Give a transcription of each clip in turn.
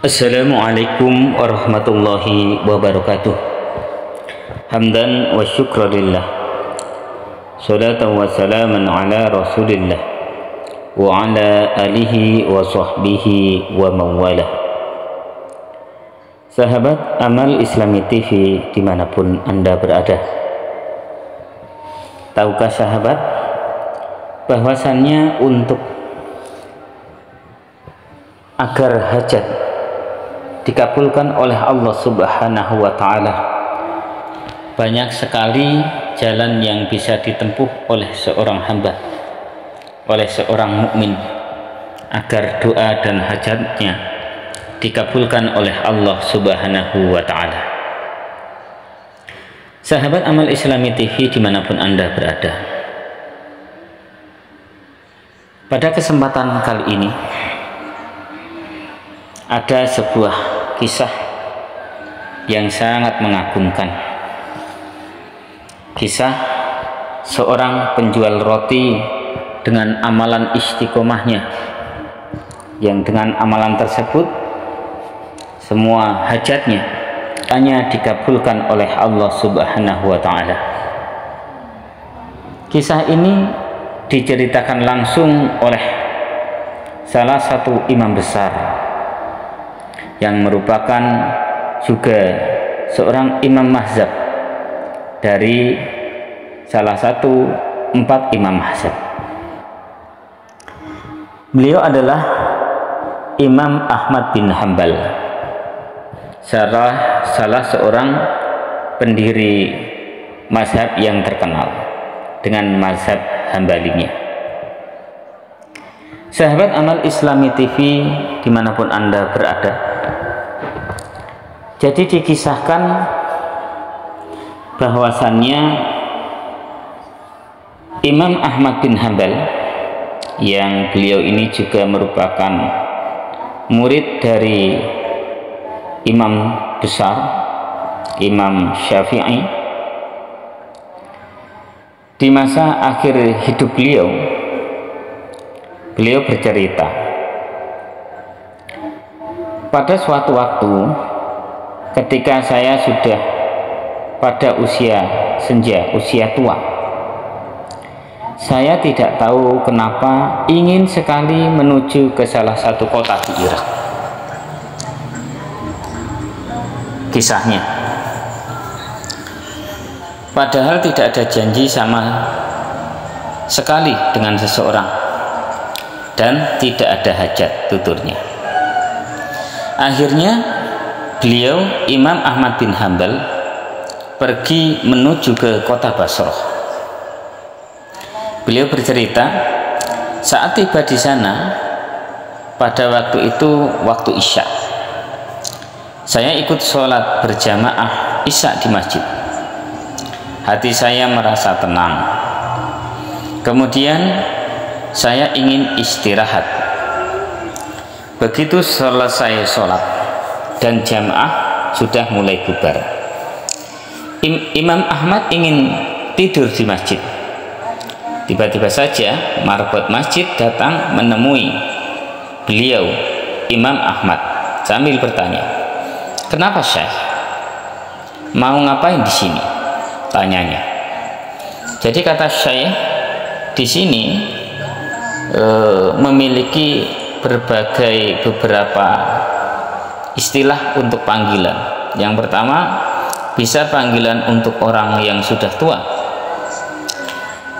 Assalamualaikum warahmatullahi wabarakatuh. Hamdan wa syukranillah, salatan wa salaman ala rasulillah wa ala alihi wa sahbihi wa mawalah. Sahabat Amal Islami TV dimanapun Anda berada, tahukah sahabat bahwasannya untuk agar hajat dikabulkan oleh Allah Subhanahu wa Ta'ala, banyak sekali jalan yang bisa ditempuh oleh seorang hamba, oleh seorang mukmin, agar doa dan hajatnya dikabulkan oleh Allah Subhanahu wa Ta'ala. Sahabat Amal Islami TV dimanapun Anda berada, pada kesempatan kali ini ada sebuah kisah yang sangat mengagumkan. Kisah seorang penjual roti dengan amalan istiqomahnya, yang dengan amalan tersebut semua hajatnya hanya dikabulkan oleh Allah Subhanahu wa Ta'ala. Kisah ini diceritakan langsung oleh salah satu imam besar yang merupakan juga seorang imam mazhab dari salah satu 4 imam mazhab. Beliau adalah Imam Ahmad bin Hanbal, salah seorang pendiri mazhab yang terkenal dengan mazhab Hambalinya. Sahabat Amal Islami TV dimanapun Anda berada, jadi dikisahkan bahwasannya Imam Ahmad bin Hanbal, yang beliau ini juga merupakan murid dari imam besar Imam Syafi'i, di masa akhir hidup beliau bercerita, pada suatu waktu ketika saya sudah pada usia senja, usia tua, saya tidak tahu kenapa ingin sekali menuju ke salah satu kota di Irak. Kisahnya, padahal tidak ada janji sama sekali dengan seseorang dan tidak ada hajat, tuturnya. Akhirnya beliau Imam Ahmad bin Hanbal pergi menuju ke kota Basrah. Beliau bercerita, saat tiba di sana pada waktu itu waktu Isya, saya ikut sholat berjamaah Isya di masjid. Hati saya merasa tenang. Kemudian saya ingin istirahat. Begitu selesai sholat dan jamaah sudah mulai bubar, Imam Ahmad ingin tidur di masjid. Tiba-tiba saja marbot masjid datang menemui beliau Imam Ahmad sambil bertanya, "Kenapa Syekh? Mau ngapain di sini?" tanyanya. Jadi kata Syekh, di sini memiliki beberapa istilah untuk panggilan. Yang pertama, bisa panggilan untuk orang yang sudah tua,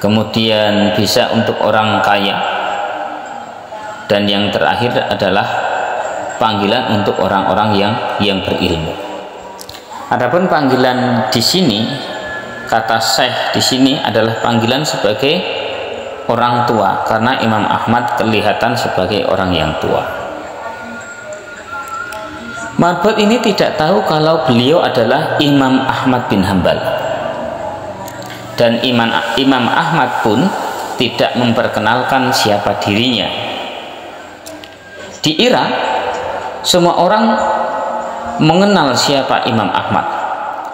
kemudian bisa untuk orang kaya, dan yang terakhir adalah panggilan untuk orang-orang yang berilmu. Adapun panggilan di sini, kata Syekh di sini adalah panggilan sebagai orang tua, karena Imam Ahmad kelihatan sebagai orang yang tua. Marbot ini tidak tahu kalau beliau adalah Imam Ahmad bin Hanbal, dan Imam Ahmad pun tidak memperkenalkan siapa dirinya. Di Irak, semua orang mengenal siapa Imam Ahmad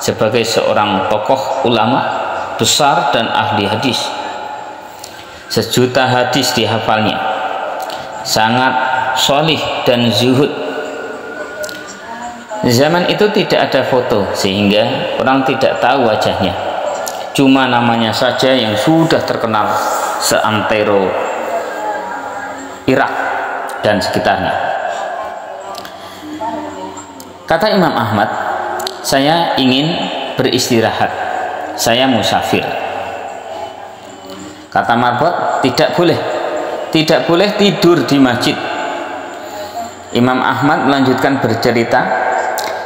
sebagai seorang tokoh ulama besar dan ahli hadis. Sejuta hadis dihafalnya, sangat solih dan zuhud, Zaman itu tidak ada foto sehingga orang tidak tahu wajahnya, cuma namanya saja yang sudah terkenal seantero Irak dan sekitarnya. Kata Imam Ahmad, saya ingin beristirahat, saya musafir. Kata Marbot, tidak boleh tidur di masjid. Imam Ahmad melanjutkan bercerita,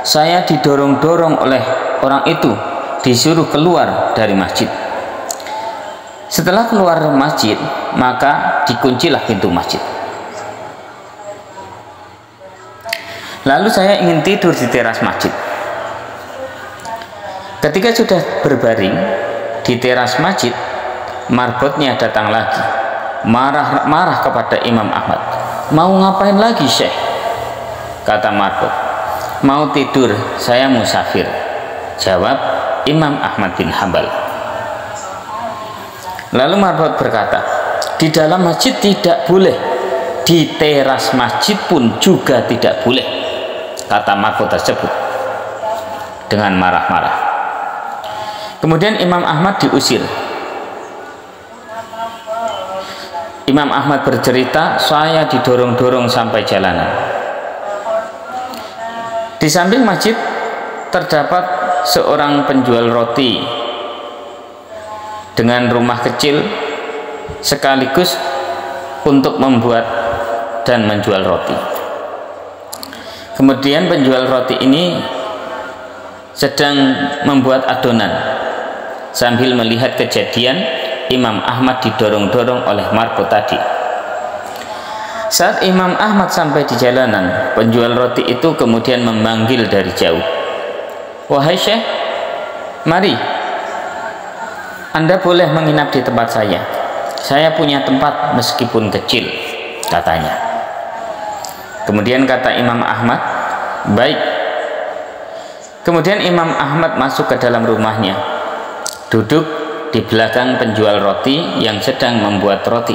saya didorong-dorong oleh orang itu, disuruh keluar dari masjid. Setelah keluar masjid, maka dikuncilah pintu masjid. Lalu saya ingin tidur di teras masjid. Ketika sudah berbaring di teras masjid, Marbotnya datang lagi, marah kepada Imam Ahmad. Mau ngapain lagi, Syekh? Kata Marbot, mau tidur, saya musafir. Jawab Imam Ahmad bin Hambal. Lalu Marbot berkata, di dalam masjid tidak boleh, di teras masjid pun juga tidak boleh. Kata Marbot tersebut dengan marah-marah. Kemudian Imam Ahmad diusir. Imam Ahmad bercerita, saya didorong-dorong sampai jalanan. Di samping masjid terdapat seorang penjual roti dengan rumah kecil sekaligus untuk membuat dan menjual roti. Kemudian penjual roti ini sedang membuat adonan sambil melihat kejadian Imam Ahmad didorong-dorong oleh Marbot tadi. Saat Imam Ahmad sampai di jalanan, penjual roti itu kemudian memanggil dari jauh, wahai Syekh, mari, Anda boleh menginap di tempat saya punya tempat meskipun kecil, katanya. Kemudian kata Imam Ahmad, baik. Kemudian Imam Ahmad masuk ke dalam rumahnya, duduk di belakang penjual roti yang sedang membuat roti.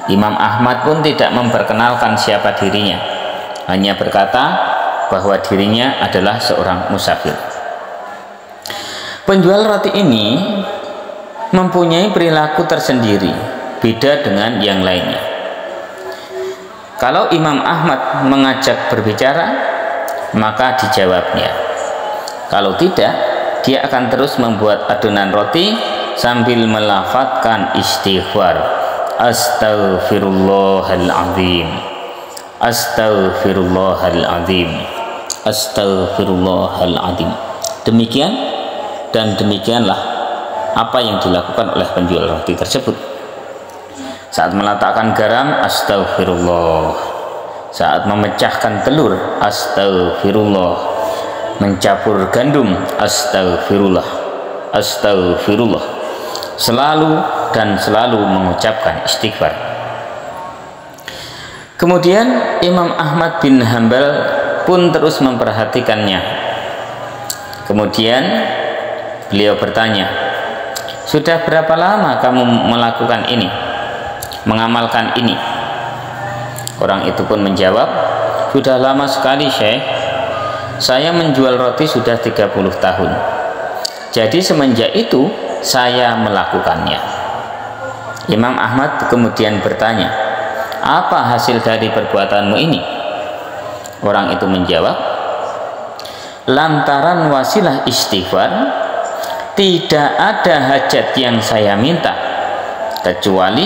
Imam Ahmad pun tidak memperkenalkan siapa dirinya, hanya berkata bahwa dirinya adalah seorang musafir. Penjual roti ini mempunyai perilaku tersendiri, beda dengan yang lainnya. Kalau Imam Ahmad mengajak berbicara, maka dijawabnya. Kalau tidak, dia akan terus membuat adonan roti sambil melafadzkan istighfar, astaghfirullahaladzim, astaghfirullahaladzim, astaghfirullahaladzim. Demikian dan demikianlah apa yang dilakukan oleh penjual roti tersebut. Saat meletakkan garam, astaghfirullah. Saat memecahkan telur, astaghfirullah. Mencampur gandum, astaghfirullah, astaghfirullah. Selalu dan selalu mengucapkan istighfar. Kemudian Imam Ahmad bin Hambal pun terus memperhatikannya. Kemudian beliau bertanya, sudah berapa lama kamu melakukan ini, mengamalkan ini? Orang itu pun menjawab, sudah lama sekali, Syekh. Saya menjual roti sudah 30 tahun. Jadi semenjak itu saya melakukannya. Imam Ahmad kemudian bertanya, apa hasil dari perbuatanmu ini? Orang itu menjawab, lantaran wasilah istighfar, tidak ada hajat yang saya minta kecuali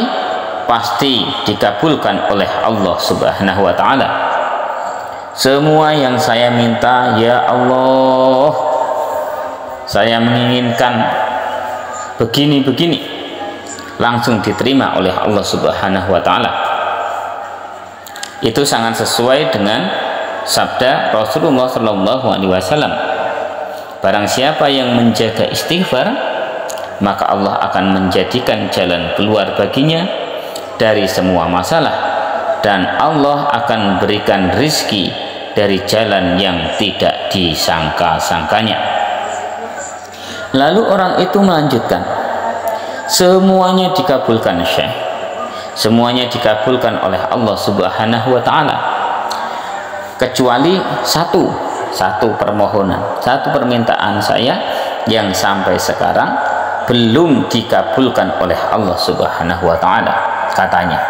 pasti dikabulkan oleh Allah Subhanahu wa ta'ala. Semua yang saya minta, ya Allah, saya menginginkan begini-begini, langsung diterima oleh Allah Subhanahu wa ta'ala. Itu sangat sesuai dengan sabda Rasulullah SAW. Barang siapa yang menjaga istighfar, maka Allah akan menjadikan jalan keluar baginya dari semua masalah, dan Allah akan berikan rizki dari jalan yang tidak disangka-sangkanya. Lalu orang itu melanjutkan, semuanya dikabulkan, Syekh. Semuanya dikabulkan oleh Allah Subhanahu wa ta'ala. kecuali satu permohonan, satu permintaan saya yang sampai sekarang belum dikabulkan oleh Allah Subhanahu wa taala, katanya.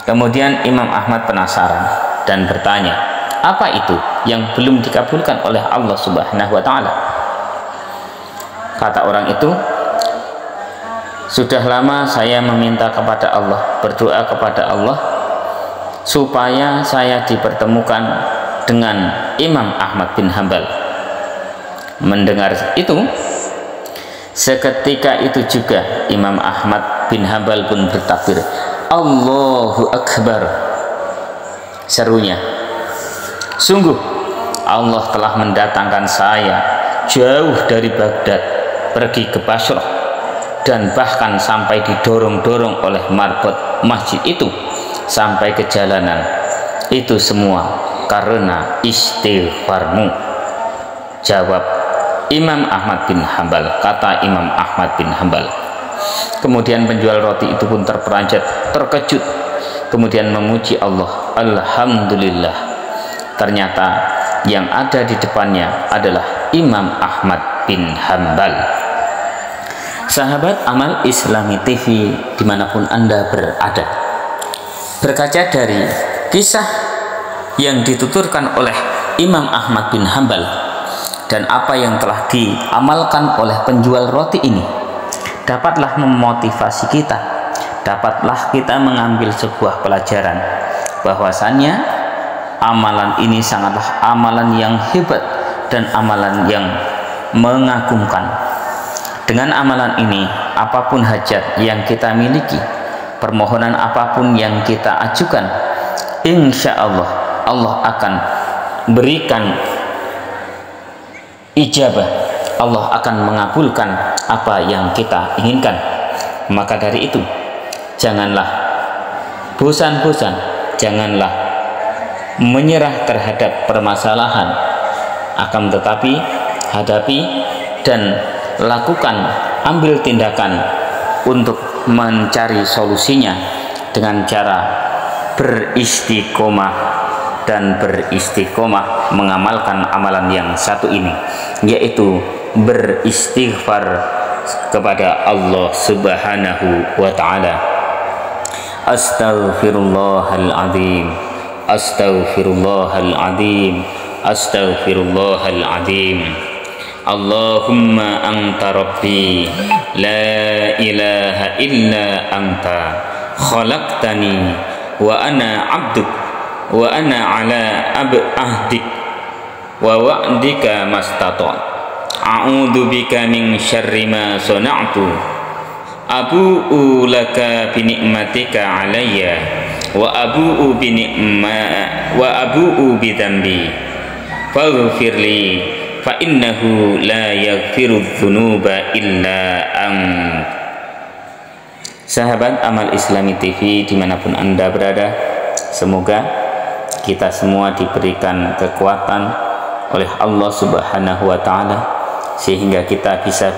Kemudian Imam Ahmad penasaran dan bertanya, apa itu yang belum dikabulkan oleh Allah Subhanahu wa taala? Kata orang itu, sudah lama saya meminta kepada Allah, berdoa kepada Allah supaya saya dipertemukan dengan Imam Ahmad bin Hambal. Mendengar itu, seketika itu juga Imam Ahmad bin Hambal pun bertakbir, Allahu Akbar. Serunya, sungguh Allah telah mendatangkan saya jauh dari Baghdad pergi ke Basrah, dan bahkan sampai didorong-dorong oleh marbot masjid itu sampai ke jalanan. Itu semua karena istighfarmu. Jawab Imam Ahmad bin Hambal, kata Imam Ahmad bin Hambal. Kemudian penjual roti itu pun terperanjat, terkejut, kemudian memuji Allah, Alhamdulillah. Ternyata yang ada di depannya adalah Imam Ahmad bin Hambal. Sahabat Amal Islami TV dimanapun Anda berada, berkaca dari kisah yang dituturkan oleh Imam Ahmad bin Hambal dan apa yang telah diamalkan oleh penjual roti ini, dapatlah memotivasi kita, dapatlah kita mengambil sebuah pelajaran bahwasannya amalan ini sangatlah amalan yang hebat dan amalan yang mengagumkan. Dengan amalan ini, apapun hajat yang kita miliki, permohonan apapun yang kita ajukan, insya Allah, Allah akan berikan ijabah. Allah akan mengabulkan apa yang kita inginkan. Maka dari itu, janganlah bosan-bosan, janganlah menyerah terhadap permasalahan, akan tetapi hadapi dan lakukan, ambil tindakan untuk mencari solusinya dengan cara beristiqomah dan beristiqomah mengamalkan amalan yang satu ini, yaitu beristighfar kepada Allah Subhanahu wa taala. Astaghfirullahaladzim, astaghfirullahaladzim, astaghfirullahaladzim. Allahumma anta rabbi la ilaha illa anta khalaqtani wa ana abduk wa ana ala ahdik wa wa'dika mastata'tu a'udzu bika min syarri ma sana'tu abu'u laka bi ni'matika alayya wa abu'u bi dhanbi faghfirli fa innahu la yaghfiru dzunuba illa ant. Sahabat Amal Islami TV dimanapun Anda berada, semoga kita semua diberikan kekuatan oleh Allah Subhanahu wa taala sehingga kita bisa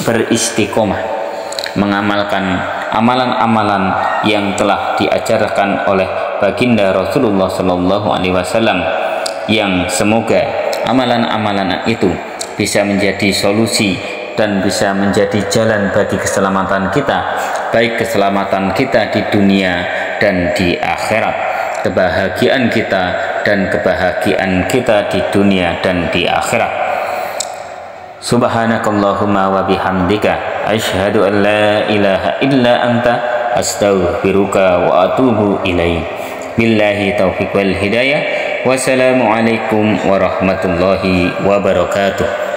beristiqomah mengamalkan amalan-amalan yang telah diajarkan oleh baginda Rasulullah sallallahu alaihi wasallam, yang semoga amalan-amalan itu bisa menjadi solusi dan bisa menjadi jalan bagi keselamatan kita, baik keselamatan kita di dunia dan di akhirat, kebahagiaan kita dan kebahagiaan kita di dunia dan di akhirat. Subhanakallahumma wa bihamdika asyhadu an la ilaha illa anta astaghfiruka wa atubu ilaik. Billahi taufiq wal hidayah. Wassalamualaikum warahmatullahi wabarakatuh.